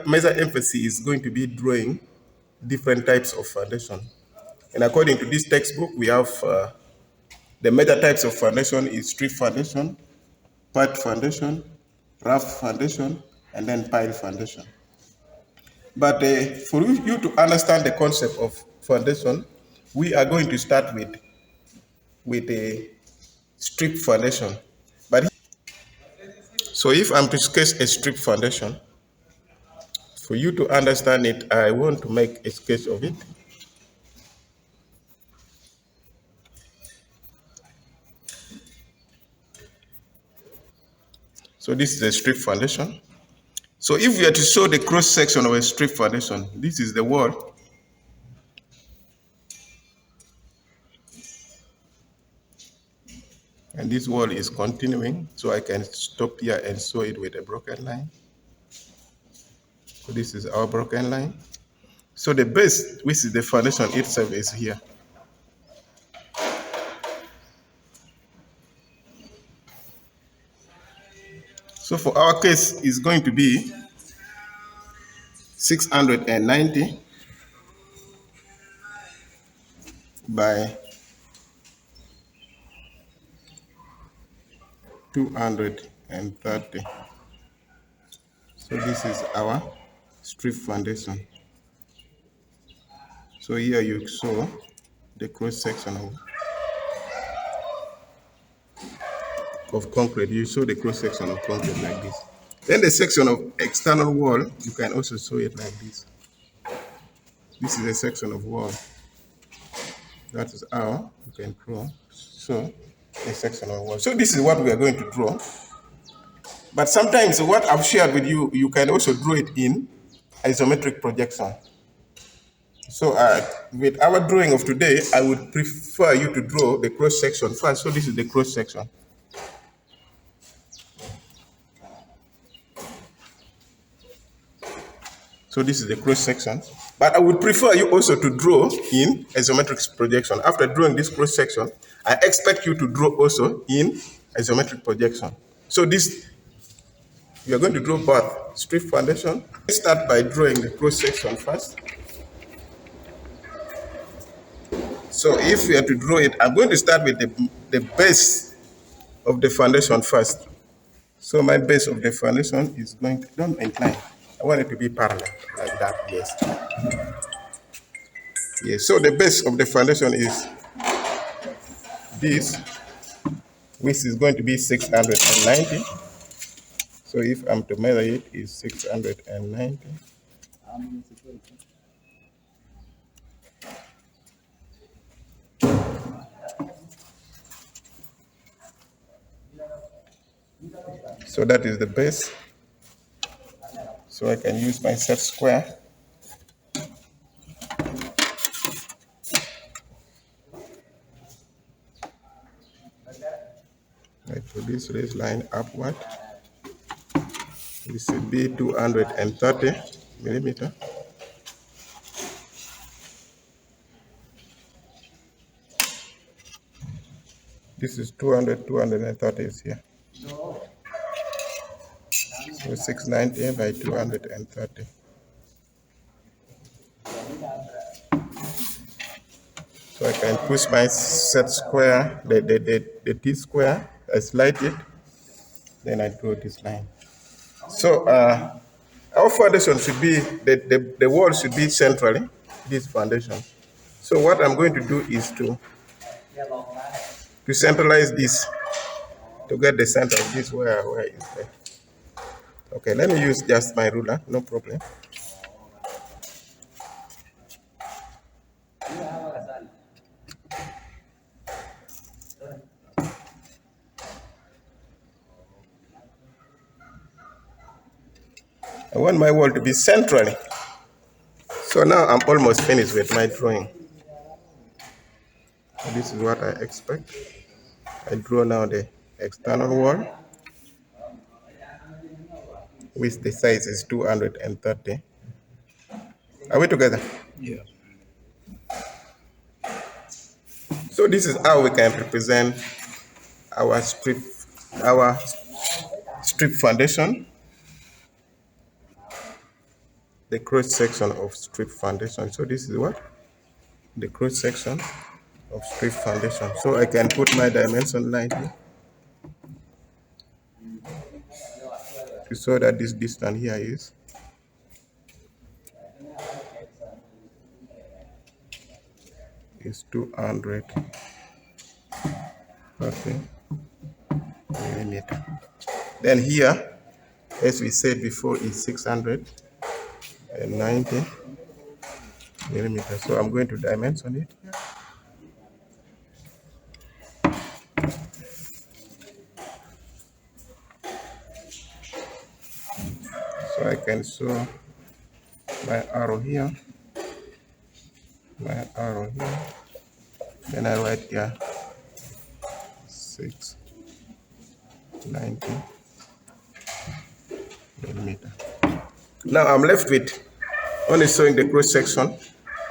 Major emphasis is going to be drawing different types of foundation. And according to this textbook, we have the major types of foundation is strip foundation, part foundation, rough foundation, and then pile foundation. But for you to understand the concept of foundation, we are going to start with a strip foundation. But so if I'm to sketch a strip foundation, for you to understand it, I want to make a sketch of it. So this is a strip foundation. So if we are to show the cross section of a strip foundation, this is the wall. And this wall is continuing, so I can stop here and show it with a broken line. So this is our broken line. So the base, which is the foundation itself, is here. So for our case, it's going to be 690 by 230. So this is our strip foundation. So here you saw the cross section of concrete. You saw the cross section of concrete like this. Then the section of external wall, you can also show it like this. This is a section of wall. That is how you can draw. So a section of wall. So this is what we are going to draw. But sometimes what I've shared with you, you can also draw it in isometric projection. So with our drawing of today, I would prefer you to draw the cross section first. So this is the cross section. So this is the cross section. But I would prefer you also to draw in isometric projection. After drawing this cross section, I expect you to draw also in isometric projection. So this, we are going to draw both strip foundation. Let's start by drawing the cross section first. So if we are to draw it, I'm going to start with the base of the foundation first. So my base of the foundation is going to, don't incline. I want it to be parallel, like that, yes. Yes, so the base of the foundation is this, which is going to be 690. So if I'm to measure it, is 690. So that is the base. So I can use my set square. I put this raised line upward. This should be 230 millimeter. This is 230 is here. So 690 by 230. So I can push my set square, the T square, I slide it, then I draw this line. So our foundation should be, the wall should be centrally, this foundation. So what I'm going to do is to centralize this, to get the center of this where is there. Okay, let me use just my ruler, no problem. I want my wall to be centrally. So now I'm almost finished with my drawing. So this is what I expect. I draw now the external wall, which the size is 230. Are we together? Yeah. So this is how we can represent our strip foundation. the cross section of strip foundation. So this is what? The cross section of strip foundation. So I can put my dimension line here to show that this distance here is 200 millimeter. Then here, as we said before, is 690 millimeter. So I'm going to dimension it here. So I can show my arrow here, then I write here 690 millimeter. Now I'm left with only showing the cross section,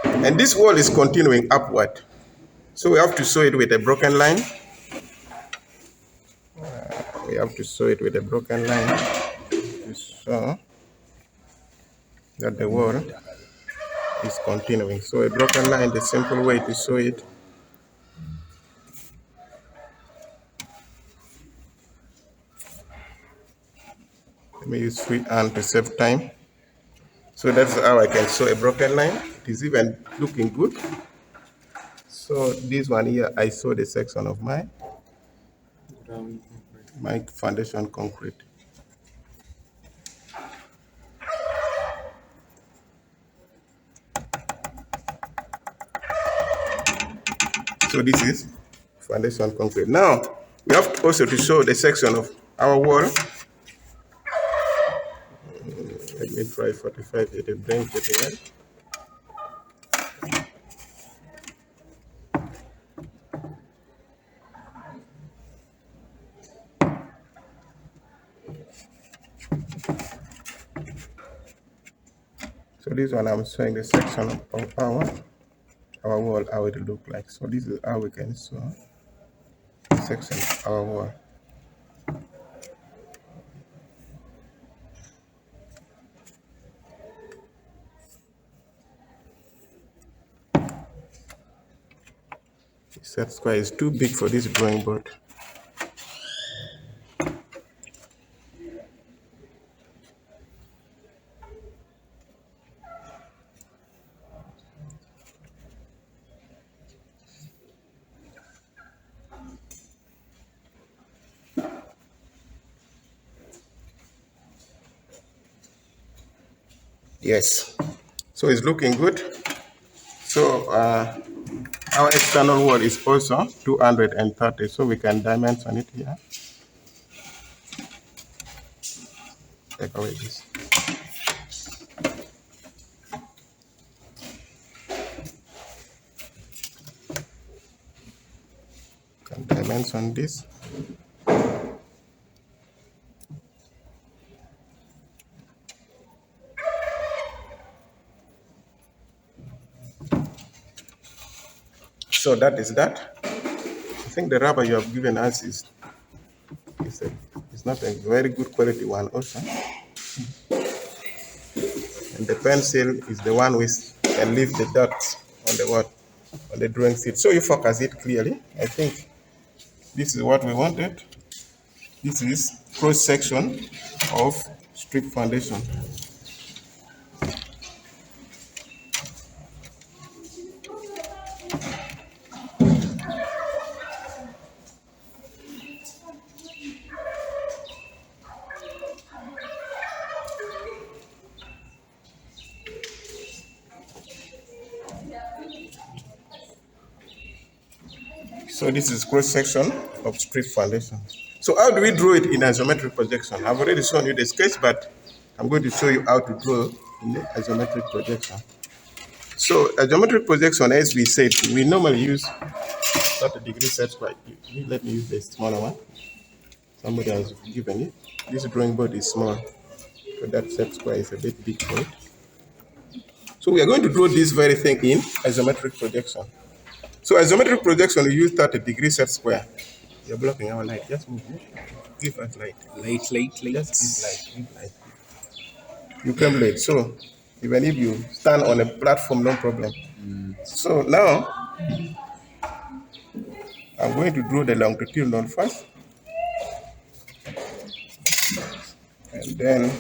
and this wall is continuing upward. So we have to show it with a broken line. To show that the wall is continuing. So a broken line, the simple way to show it, let me use freehand to save time. So that's how I can show a broken line. It is even looking good. So this one here, I saw the section of my foundation concrete. So this is foundation concrete. Now we have also to show the section of our wall. Let me try 45 at a brain getting right. So this one I'm showing the section of our wall, how it look like. So this is how we can show the section of our wall. The set square is too big for this drawing board. Yes, so it's looking good. So our external wall is also 230, so we can dimension it here. Take away this. Can dimension this. So that is that. I think the rubber you have given us is not a very good quality one also. And the pencil is the one which can leave the dots on the drawing sheet. So you focus it clearly. I think this is what we wanted. This is cross section of strip foundation. So this is cross section of strip foundation. So how do we draw it in isometric projection? I've already shown you the sketch, but I'm going to show you how to draw in the isometric projection. So isometric projection, as we said, we normally use 30-degree set square. Let me use the smaller one. Somebody has given it. This drawing board is small, so that set square is a bit big for it. So we are going to draw this very thing in isometric projection. So isometric projection, we use 30-degree set square. You're blocking our light. Just move. Give us light. Light. Just give light. You come late. So Even if you stand on a platform, no problem. So now I'm going to draw the longitudinal first, and then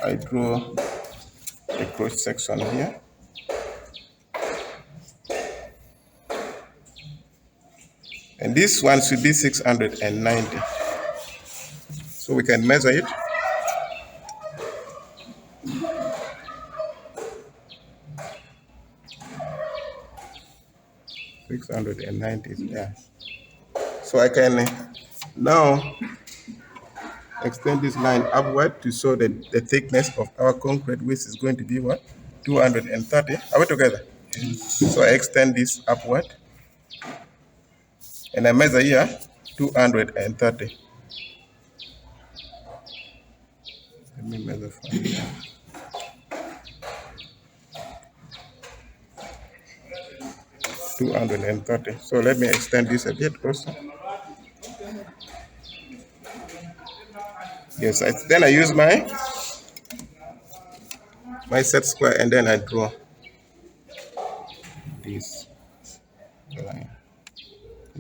I draw a cross section here. And this one should be 690. So we can measure it. $690 is there. So I can now extend this line upward to show that the thickness of our concrete, which is going to be what? 230. Are we together? So I extend this upward, and I measure here 230. Let me measure from here. 230. So let me extend this a bit also. Yes, then I use my set square, and then I draw this line.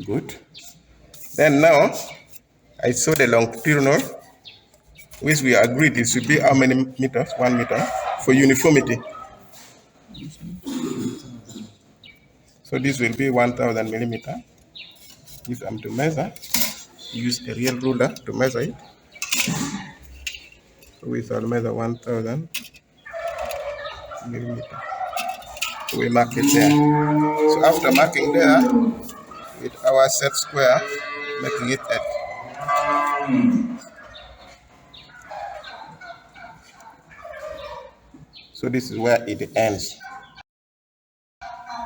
Good. Then now I show the longitudinal, which we agreed it should be how many meters? 1 meter for uniformity. So this will be 1000 millimeter. If I'm to measure, use a real ruler to measure it. So we shall measure 1000 millimeter. So we mark it there. So after marking there, with our set square, making it at so this is where it ends.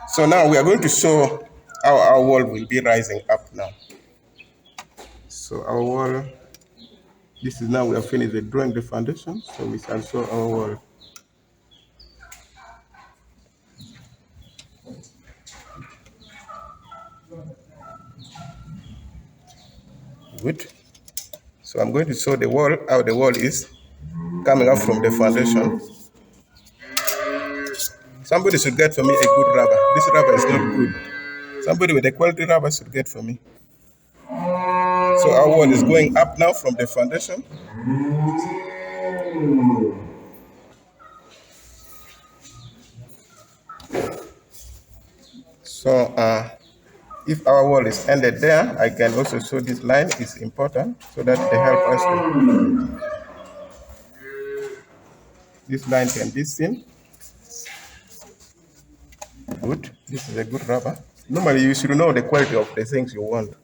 So now we are going to show how our wall will be rising up now. So our wall, this is now we have finished with drawing the foundation. So we shall show our wall. Good. So I'm going to show the wall, how the wall is coming up from the foundation. Somebody should get for me a good rubber. This rubber is not good. Somebody with a quality rubber should get for me. So our wall is going up now from the foundation. So if our wall is ended there, I can also show this line is important so that they help us to. This line can be seen. Good. This is a good rubber. Normally, you should know the quality of the things you want.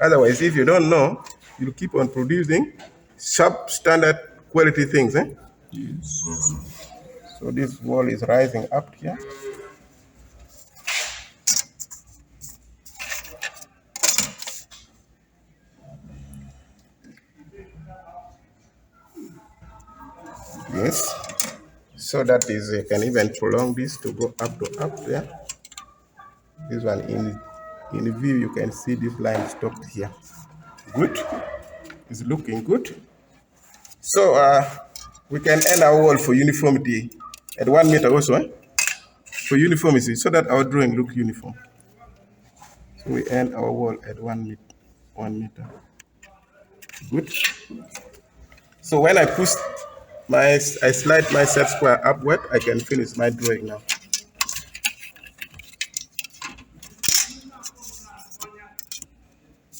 Otherwise, if you don't know, you'll keep on producing sharp, standard quality things. Yes. So this wall is rising up here. Yes. So that is, you can even prolong this to go up there. This one in view, you can see this line stopped here. Good. It's looking good. So we can end our wall for uniformity at 1 meter also, for uniformity, so that our drawing look uniform. So we end our wall at 1 meter. Good. So when I slide my set square upward, I can finish my drawing now.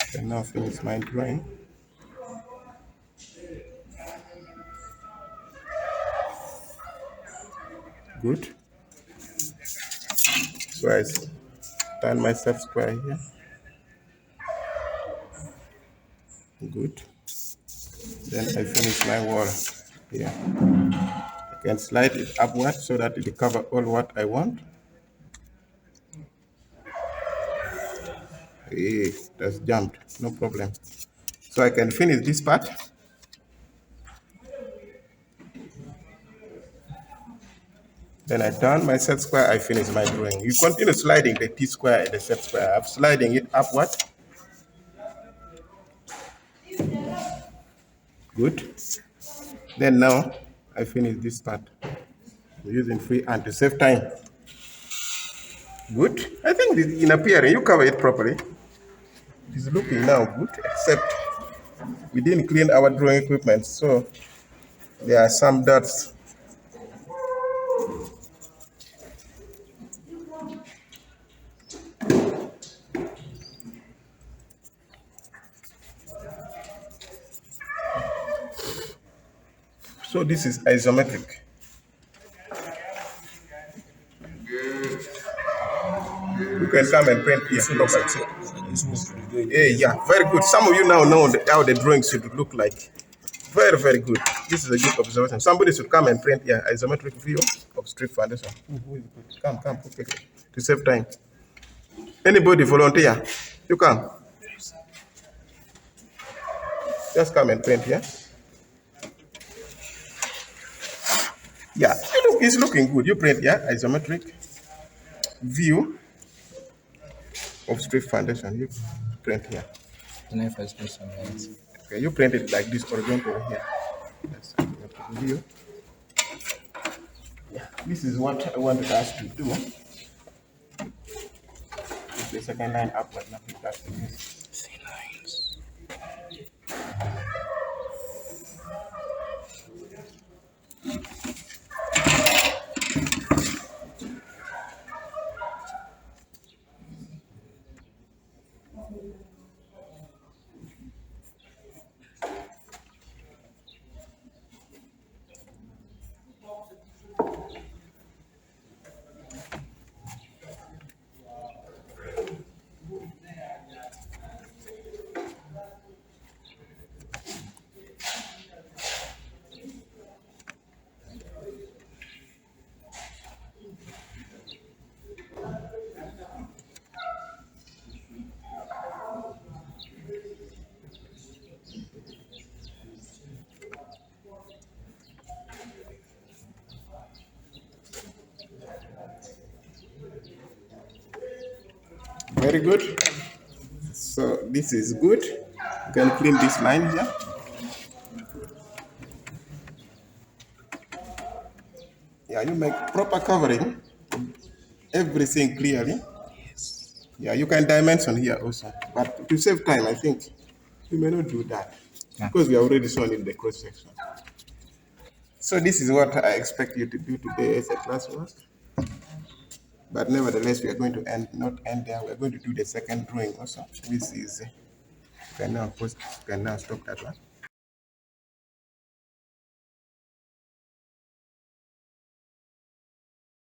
I can now finish my drawing. Good. So I turn my set square here. Good. Then I finish my wall here. I can slide it upward so that it will cover all what I want. Hey, that's jumped, no problem. So I can finish this part. Then I turn my set square, I finish my drawing. You continue sliding the T-square and the set square. I'm sliding it upward. Good. Then now I finish this part. We're using freehand to save time. Good. I think in appearing, you cover it properly. It is looking now good, except we didn't clean our drawing equipment, so there are some dots. So this is isometric. You can come and print here. Yeah, very good. Some of you now know how the drawing should look like. Very, very good. This is a good observation. Somebody should come and print here isometric view of strip foundation. Come, quickly, to save time. Anybody volunteer? You come. Just come and print here. Yeah, it's looking good. You print here isometric view of strip foundation. You print here. Can I first do some lines? Okay, you print it like this horizontal here. That's view. Yeah, this is what I wanted us to do. Put the second line upward, nothing that's the case. Three lines. Very good. So this is good. You can clean this line here. Yeah, you make proper covering, everything clearly. Yes. Yeah, you can dimension here also. But to save time, I think you may not do that because we are already shown in the cross section. So this is what I expect you to do today as a classwork. But nevertheless, we are going to not end there. We are going to do the second drawing also, which is you can now stop that one.